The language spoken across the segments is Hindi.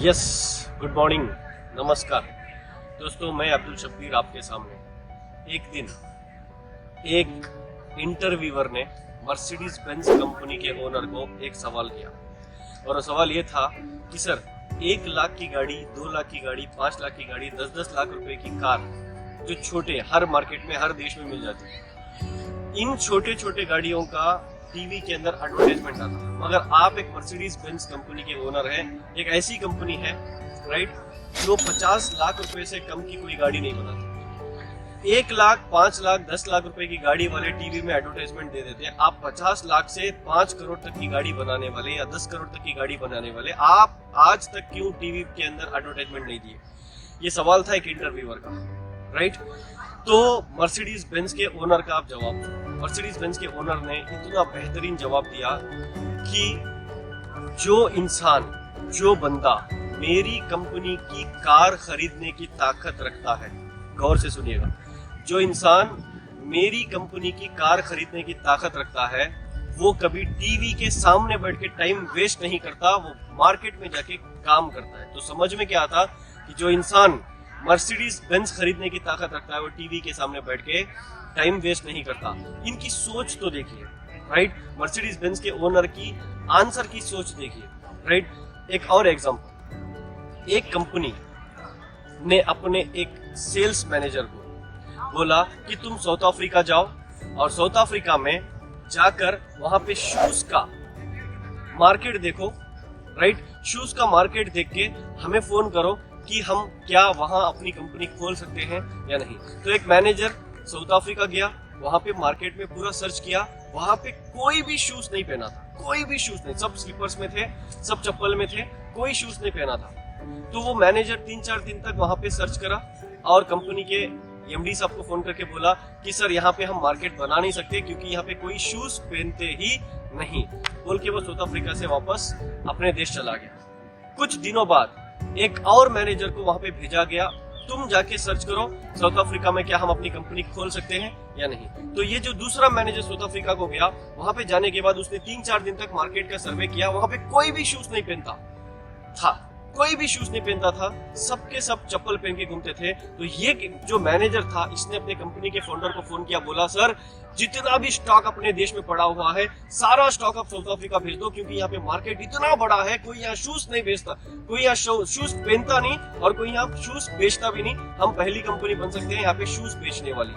यस, गुड मॉर्निंग, नमस्कार दोस्तों। मैं अब्दुल शब्बीर आपके सामने। एक दिन एक इंटरव्यूअर ने मर्सिडीज बेंज कंपनी के ओनर को एक सवाल किया और वो सवाल ये था कि सर 1 लाख की गाड़ी, 2 लाख की गाड़ी, 5 लाख की गाड़ी, 10-10 लाख रुपए की कार जो छोटे हर मार्केट में हर देश में मिल जाती है, इन छोटे छोटे गाड़ियों का टीवी के अंदर एडवर्टाइजमेंट आता है, मगर आप एक मर्सिडीज बेंज कंपनी के ओनर हैं। एक ऐसी कंपनी है राइट जो 50 लाख रुपए से कम की कोई गाड़ी नहीं बनाती। 1 लाख, 5 लाख, 10 लाख रुपए की गाड़ी वाले टीवी में एडवर्टाइजमेंट दे देते हैं। आप 50 लाख से 5 करोड़ तक की गाड़ी बनाने वाले या 10 करोड़ तक की गाड़ी बनाने वाले, आप आज तक क्यों टीवी के अंदर एडवर्टाइजमेंट नहीं दिए? ये सवाल था एक इंटरव्यूअर का, राइट। तो मर्सिडीज बेंज के ओनर का आप जवाब दो। मर्सिडीज बेंज के ओनर ने इतना बेहतरीन जवाब दिया कि जो इंसान, जो बंदा मेरी कंपनी की कार खरीदने की ताकत रखता है, गौर से सुनिएगा, जो इंसान मेरी कंपनी की कार खरीदने की ताकत रखता है वो कभी टीवी के सामने बैठ के टाइम वेस्ट नहीं करता, वो मार्केट में जाके काम करता है। तो समझ में क्या आता कि जो इंसान मर्सिडीज बेंज खरीदने की ताकत रखता है वो टीवी के सामने बैठ के टाइम वेस्ट नहीं करता। इनकी सोच तो देखिए, राइट। मर्सिडीज बेंज के ओनर की आंसर की सोच देखिए, राइट। एक और एग्जांपल, एक कंपनी ने अपने एक सेल्स मैनेजर को बोला कि तुम साउथ अफ्रीका जाओ और साउथ अफ्रीका में जाकर वहां पे शूज का मार्केट देखो, राइट। शूज का मार्केट देख के हमें फोन करो कि हम क्या वहां अपनी कंपनी खोल सकते हैं या नहीं। तो एक मैनेजर साउथ अफ्रीका गया, वहां पे मार्केट में पूरा सर्च किया, वहां पे कोई भी शूज नहीं पहना था, कोई भी शूज नहीं, सब स्लीपर्स में थे, सब चप्पल में थे, कोई शूज नहीं पहना था। तो वो मैनेजर 3-4 दिन तक वहां पे सर्च करा और कंपनी के एमडी साहब को फोन करके बोला कि सर यहाँ पे हम मार्केट बना नहीं सकते क्योंकि यहाँ पे कोई शूज पहनते ही नहीं, बोल के वो साउथ अफ्रीका से वापस अपने देश चला गया। कुछ दिनों बाद एक और मैनेजर को वहां पे भेजा गया, तुम जाके सर्च करो साउथ अफ्रीका में क्या हम अपनी कंपनी खोल सकते हैं या नहीं। तो ये जो दूसरा मैनेजर साउथ अफ्रीका को गया, वहां पे जाने के बाद उसने 3-4 दिन तक मार्केट का सर्वे किया, वहां पे कोई भी शूज नहीं पहनता था, कोई भी शूज नहीं पहनता था, सबके सब चप्पल पहन के घूमते थे। तो ये जो मैनेजर था, इसने अपने कंपनी के फाउंडर को फोन किया, बोला सर जितना भी स्टॉक अपने देश में पड़ा हुआ है सारा स्टॉक आप साउथ अफ्रीका भेज दो क्योंकि यहाँ पे मार्केट इतना बड़ा है, कोई यहाँ शूज नहीं बेचता, कोई यहाँ शूज पहनता नहीं और कोई यहाँ शूज बेचता भी नहीं, हम पहली कंपनी बन सकते हैं यहाँ पे शूज बेचने वाली।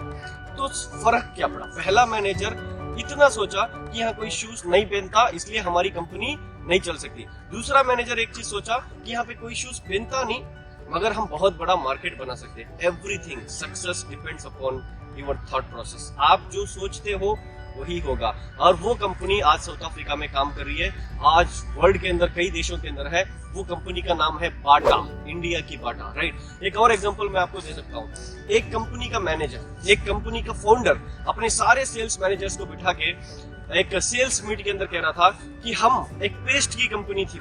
तो फर्क क्या पड़ा? पहला मैनेजर इतना सोचा कि यहाँ कोई शूज नहीं पहनता इसलिए हमारी कंपनी नहीं चल सकती। दूसरा मैनेजर एक चीज सोचा कि यहाँ पे कोई शूज पहनता नहीं मगर हम बहुत बड़ा मार्केट बना सकते हैं। Everything success depends upon your thought process. आप जो सोचते हो वही होगा। और वो कंपनी आज साउथ अफ्रीका में काम कर रही है, आज वर्ल्ड के अंदर कई देशों के अंदर है। वो कंपनी का नाम है बाटा, इंडिया की बाटा, राइट। एक और एग्जांपल मैं आपको दे सकता हूँ। एक कंपनी का मैनेजर, एक कंपनी का फाउंडर अपने सारे सेल्स मैनेजर्स को बिठा के एक सेल्स मीट के अंदर कह रहा था कि हम एक पेस्ट की कंपनी थी,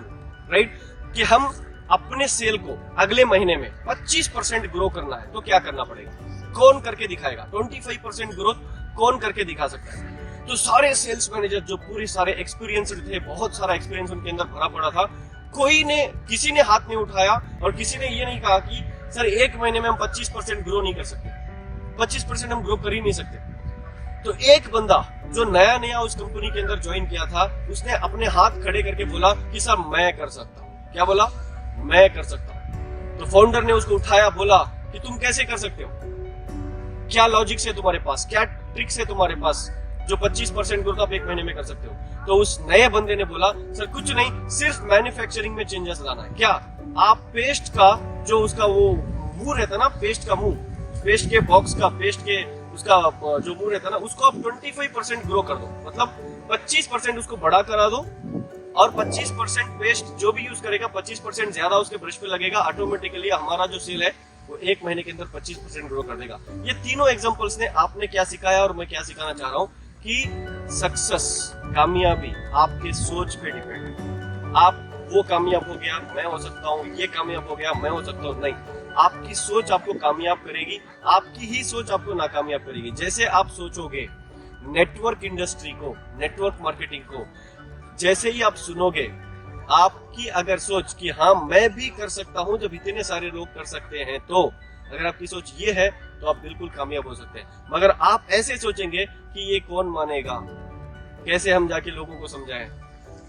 राइट, कि हम अपने सेल को अगले महीने में 25% ग्रो करना है। तो क्या करना पड़ेगा? कौन करके दिखाएगा? 25% ग्रोथ कौन करके दिखा सकता है? तो सारे सेल्स मैनेजर जो पूरे सारे एक्सपीरियंस्ड थे, बहुत सारा एक्सपीरियंस उनके अंदर भरा पड़ा था, किसी ने हाथ नहीं उठाया और किसी ने ये नहीं कहा कि सर 1 महीने में हम 25% ग्रो नहीं कर सकते, 25% हम ग्रो कर ही नहीं सकते। तो एक बंदा जो नया नया उस कंपनी के अंदर ज्वाइन किया था, उसने अपने हाथ खड़े करके बोला कि सर मैं कर सकता हूँ। क्या बोला? मैं कर सकता हूँ। तो फाउंडर ने उसको उठाया, बोला कि तुम कैसे कर सकते हो, क्या लॉजिक है तुम्हारे पास, क्या ट्रिक्स है तुम्हारे पास जो 25% ग्रोथ आप 1 महीने में कर सकते हो? तो उस नए बंदे ने बोला सर कुछ नहीं, सिर्फ मैन्युफैक्चरिंग में चेंजेस लाना है। क्या आप पेस्ट का जो उसका वो मुंह रहता ना, पेस्ट का मुंह, पेस्ट के बॉक्स का, पेस्ट के उसका जो मुंह रहता ना, उसको आप 25% ग्रो कर दो, मतलब 25% उसको बड़ा करा दो और 25% पेस्ट जो भी यूज करेगा 25% ज्यादा उसके ब्रश पे लगेगा, ऑटोमेटिकली हमारा जो सेल है वो 1 महीने के अंदर 25% ग्रो कर देगा। ये तीनों एग्जांपल्स ने आपने क्या सिखाया और मैं क्या सिखाना चाह रहा हूँ कि सक्सेस, कामयाबी आपके सोच पे डिपेंड है। आप वो कामयाब हो गया मैं हो सकता हूँ, ये कामयाब हो गया मैं हो सकता हूँ, नहीं, आपकी सोच आपको कामयाब करेगी, आपकी ही सोच आपको नाकामयाब करेगी। जैसे आप सोचोगे नेटवर्क इंडस्ट्री को, नेटवर्क मार्केटिंग को, जैसे ही आप सुनोगे आपकी अगर सोच कि हाँ मैं भी कर सकता हूं जब इतने सारे लोग कर सकते हैं, तो अगर आपकी सोच ये है तो आप बिल्कुल कामयाब हो सकते हैं। मगर आप ऐसे सोचेंगे कि ये कौन मानेगा, कैसे हम जाके लोगों को समझाएं,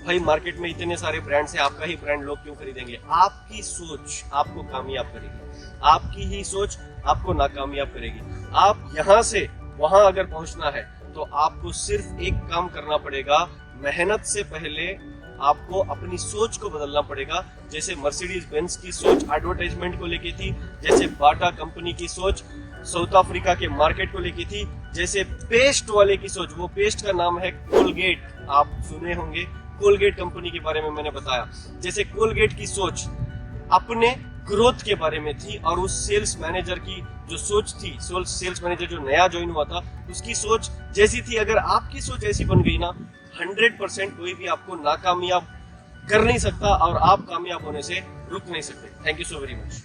भाई मार्केट में इतने सारे ब्रांड्स हैं, आपका ही ब्रांड लोग क्यों खरीदेंगे। आपकी सोच आपको कामयाब करेगी, आपकी ही सोच आपको नाकामयाब करेगी। आप यहां से वहां अगर पहुंचना है तो आपको सिर्फ एक काम करना पड़ेगा, मेहनत से पहले आपको अपनी सोच को बदलना पड़ेगा। जैसे मर्सिडीज बेंज की सोच एडवर्टाइजमेंट को लेके थी, जैसे बाटा कंपनी की सोच साउथ अफ्रीका के मार्केट को लेके थी, जैसे पेस्ट वाले की सोच, वो पेस्ट का नाम है कोलगेट, आप सुने होंगे, कोलगेट कंपनी के बारे में मैंने बताया। जैसे कोलगेट की सोच अपने ग्रोथ के बारे में थी, और उस सेल्स मैनेजर की जो सोच थी, सेल्स मैनेजर जो नया ज्वाइन हुआ था उसकी सोच जैसी थी, अगर आपकी सोच ऐसी बन गई ना, 100% कोई भी आपको नाकामयाब कर नहीं सकता और आप कामयाब होने से रुक नहीं सकते। Thank you so very much.